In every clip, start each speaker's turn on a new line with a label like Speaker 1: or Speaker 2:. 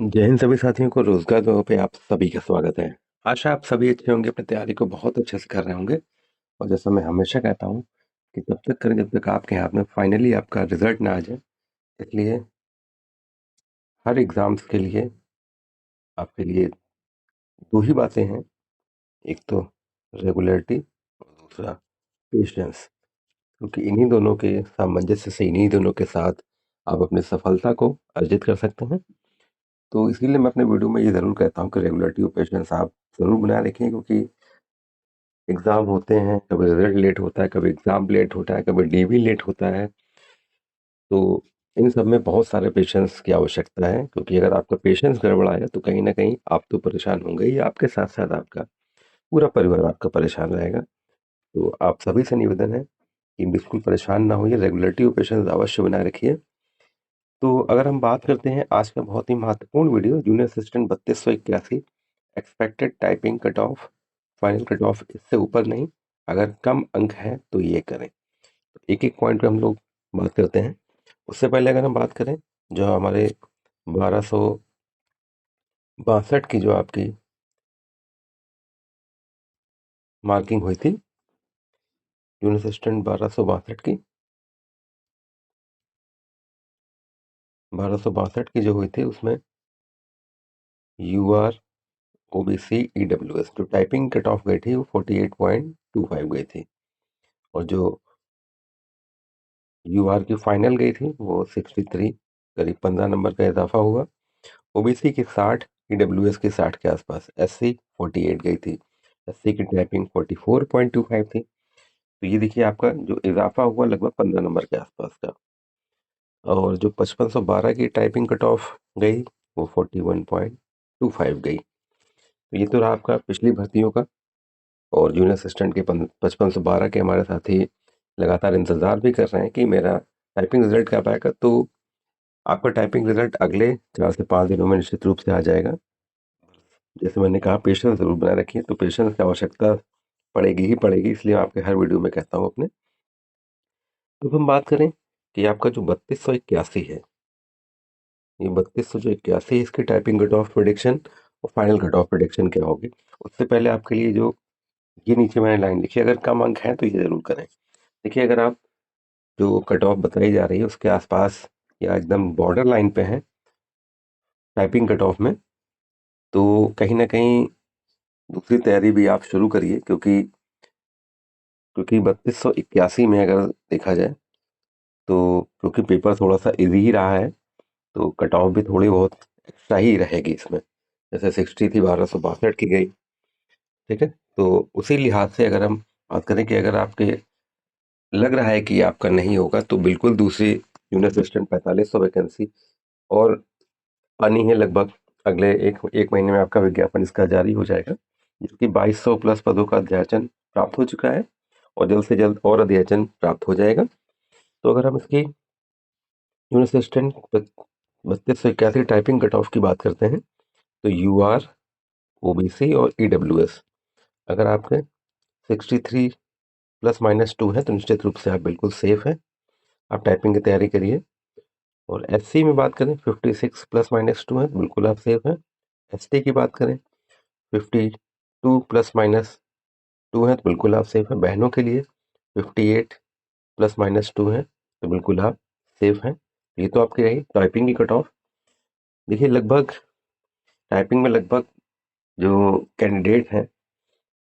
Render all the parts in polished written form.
Speaker 1: जय हिंद सभी साथियों को। रोजगार दो पे आप सभी का स्वागत है। आशा आप सभी अच्छे होंगे, अपनी तैयारी को बहुत अच्छे से कर रहे होंगे। और जैसा मैं हमेशा कहता हूँ कि तब तक करें जब तक आपके हाथ में फाइनली आपका रिजल्ट ना आ जाए। इसलिए हर एग्जाम्स के लिए आपके लिए दो ही बातें हैं। एक तो रेगुलरिटी और दूसरा पेशेंस, क्योंकि इन्हीं दोनों के सामंजस्य से, इन्हीं दोनों के साथ आप अपनी सफलता को अर्जित कर सकते हैं। तो इसीलिए मैं अपने वीडियो में ये ज़रूर कहता हूँ कि रेगुलरिटी और पेशेंस आप ज़रूर बनाए रखें, क्योंकि एग्ज़ाम होते हैं, कभी रिजल्ट लेट होता है, कभी एग्ज़ाम लेट होता है, कभी डीवी लेट होता है। तो इन सब में बहुत सारे पेशेंस की आवश्यकता है, क्योंकि अगर आपका पेशेंस गड़बड़ाएगा तो कहीं न कहीं आप तो परेशान होंगे ही, आपके साथ-साथ आपका पूरा परिवार आपका परेशान रहेगा। तो आप सभी से निवेदन है कि बिल्कुल परेशान ना होइए, रेगुलरिटी और पेशेंस अवश्य बनाए रखिए। तो अगर हम बात करते हैं आज का बहुत ही महत्वपूर्ण video, junior assistant 3281 expected typing cut of, final cut off इससे ऊपर नहीं, अगर कम अंक है तो ये करें। एक एक पॉइंट पे हम लोग बात करते हैं। उससे पहले अगर हम बात करें, जो हमारे 1262 की जो आपकी मार्किंग हुई थी, जूनियर असिस्टेंट 1262 की 1262 की जो हुई थी, उसमें यूआर ओबीसी ईडब्ल्यूएस जो टाइपिंग कट ऑफ गई थी वो 48.25 गई थी। और जो यूआर की फाइनल गई थी वो 63, करीब 15 नंबर का इजाफा हुआ। ओबीसी की 60, ईडब्ल्यूएस की 60 के आसपास। एससी 48 गई थी। एससी की टाइपिंग 44.25 थी। तो ये देखिए आपका जो इजाफा हुआ लगभग 15 नंबर के आसपास का। और जो 5512 की टाइपिंग कट ऑफ गई वो 41.25 गई। तो ये तो रहा आपका पिछली भर्तियों का। और जूनियर असिस्टेंट के 5512 के हमारे साथी लगातार इंतज़ार भी कर रहे हैं कि मेरा टाइपिंग रिजल्ट कब आएगा। तो आपका टाइपिंग रिजल्ट अगले 4 से 5 दिनों में निश्चित रूप से आ जाएगा। जैसे मैंने कहा, पेशेंस ज़रूर बनाए रखिए। तो पेशेंस की आवश्यकता पड़ेगी ही पड़ेगी, इसलिए आपके हर वीडियो में कहता हूँ अपने। तो हम बात करें कि आपका जो 3281 है, ये 3281 इसकी टाइपिंग कट ऑफ प्रेडिक्शन और फाइनल कट ऑफ प्रेडिक्शन क्या होगी। उससे पहले आपके लिए जो ये नीचे मैंने लाइन लिखी है, अगर कम अंक है तो ये ज़रूर करें। देखिए, अगर आप जो कट ऑफ बताई जा रही है उसके आसपास या एकदम बॉर्डर लाइन पे हैं टाइपिंग कट ऑफ में, तो कहीं ना कहीं दूसरी तैयारी भी आप शुरू करिए। क्योंकि क्योंकि 3281 में अगर देखा जाए तो क्योंकि पेपर थोड़ा सा इजी ही रहा है, तो कट ऑफ भी थोड़ी बहुत एक्स्ट्रा ही रहेगी इसमें। जैसे 60 थी, 1262 की गई। ठीक है। तो उसी लिहाज से अगर हम बात करें कि अगर आपके लग रहा है कि आपका नहीं होगा, तो बिल्कुल दूसरी जूनियर असिस्टेंट 4500 वैकेंसी और आनी है लगभग। अगले एक एक महीने में आपका विज्ञापन इसका जारी हो जाएगा, जिसकी 2200 प्लस पदों का अध्याचन प्राप्त हो चुका है और जल्द से जल्द और अध्याचन प्राप्त हो जाएगा। तो अगर हम इसकी junior assistant 3281 typing cut off की बात करते हैं, तो यूआर ओबीसी और ईडब्ल्यूएस अगर आपके 63 प्लस माइनस 2 है तो निश्चित रूप से आप बिल्कुल सेफ हैं। आप टाइपिंग की तैयारी करिए। और एससी में बात करें, 56 प्लस माइनस 2 है तो बिल्कुल आप सेफ हैं। एसटी की बात करें, 52 प्लस माइनस 2 है तो बिल्कुल आप सेफ हैं। बहनों के लिए 58 प्लस माइनस 2 है तो बिल्कुल आप सेफ हैं। ये तो आपकी रही टाइपिंग की कट ऑफ। देखिए, लगभग टाइपिंग में लगभग जो कैंडिडेट हैं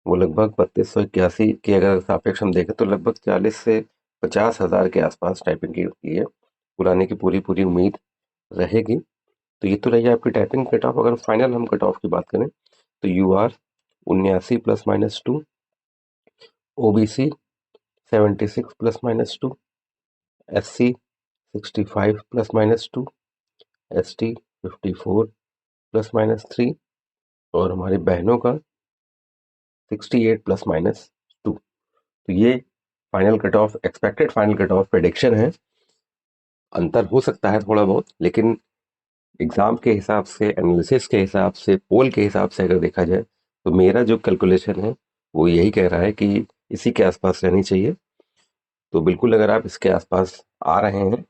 Speaker 1: वो लगभग 3281 के अगर सापेक्ष हम देखें तो लगभग 40 से 50 हज़ार के आसपास टाइपिंग की लिए पुराने की पूरी पूरी उम्मीद रहेगी। तो ये तो रही आपकी टाइपिंग कट ऑफ। अगर फाइनल हम कट ऑफ की बात करें तो U R 79 plus minus 2, OBC 76 plus minus 2, SC 65 plus minus 2, ST 54 plus minus 3 और हमारी बहनों का 68 प्लस माइनस 2। तो ये final cut off, expected final cut off prediction है। अंतर हो सकता है थोड़ा बहुत, लेकिन एग्जाम के हिसाब से, एनालिसिस के हिसाब से, पोल के हिसाब से अगर देखा जाए तो मेरा जो कैलकुलेशन है वो यही कह रहा है कि इसी के आसपास रहनी चाहिए। तो बिल्कुल अगर आप इसके आसपास आ रहे हैं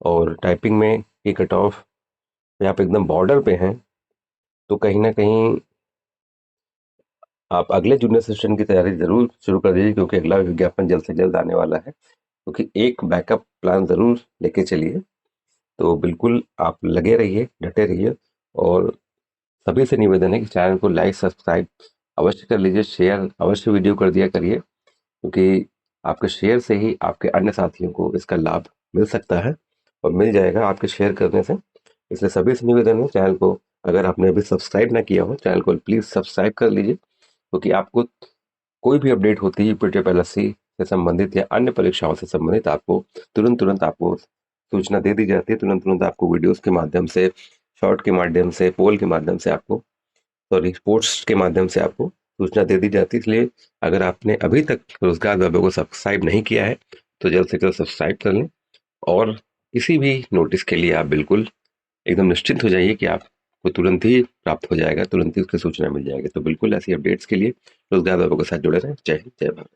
Speaker 1: और टाइपिंग में ये कट ऑफ पे आप एकदम बॉर्डर पे हैं, तो कहीं ना कहीं आप अगले जूनियर असिस्टेंट की तैयारी जरूर शुरू कर दीजिए, क्योंकि अगला विज्ञापन जल्द से जल्द आने वाला है। क्योंकि एक बैकअप प्लान जरूर लेके चलिए। तो बिल्कुल आप लगे रहिए, डटे रहिए, और सभी से निवेदन है कि चैनल को लाइक सब्सक्राइब अवश्य कर लीजिए, शेयर अवश्य वीडियो कर दिया करिए, क्योंकि आपके शेयर से ही आपके अन्य साथियों को इसका लाभ मिल सकता है, और मिल जाएगा आपके शेयर करने से। इसलिए सभी से निवेदन है, चैनल को अगर आपने अभी सब्सक्राइब ना किया हो, चैनल को प्लीज़ सब्सक्राइब कर लीजिए, क्योंकि आपको कोई भी अपडेट होती है यूपीटीएससी से संबंधित या अन्य परीक्षाओं से संबंधित, आपको तुरंत तुरंत आपको सूचना दे दी जाती है। तुरंत तुरंत आपको वीडियोस के माध्यम से, शॉर्ट के माध्यम से, पोल के माध्यम से आपको, सॉरी पोस्ट के माध्यम से आपको सूचना दे दी जाती है। इसलिए अगर आपने अभी तक रोजगार वैभव को सब्सक्राइब नहीं किया है, तो जल्द से जल्द सब्सक्राइब कर लें, और किसी भी नोटिस के लिए आप बिल्कुल एकदम निश्चिंत हो जाइए कि आपको तुरंत ही प्राप्त हो जाएगा, तुरंत ही उसकी सूचना मिल जाएगी। तो बिल्कुल ऐसी अपडेट्स के लिए रोजगार वैभव के साथ जुड़े रहें। जय हिंद, जय भारत।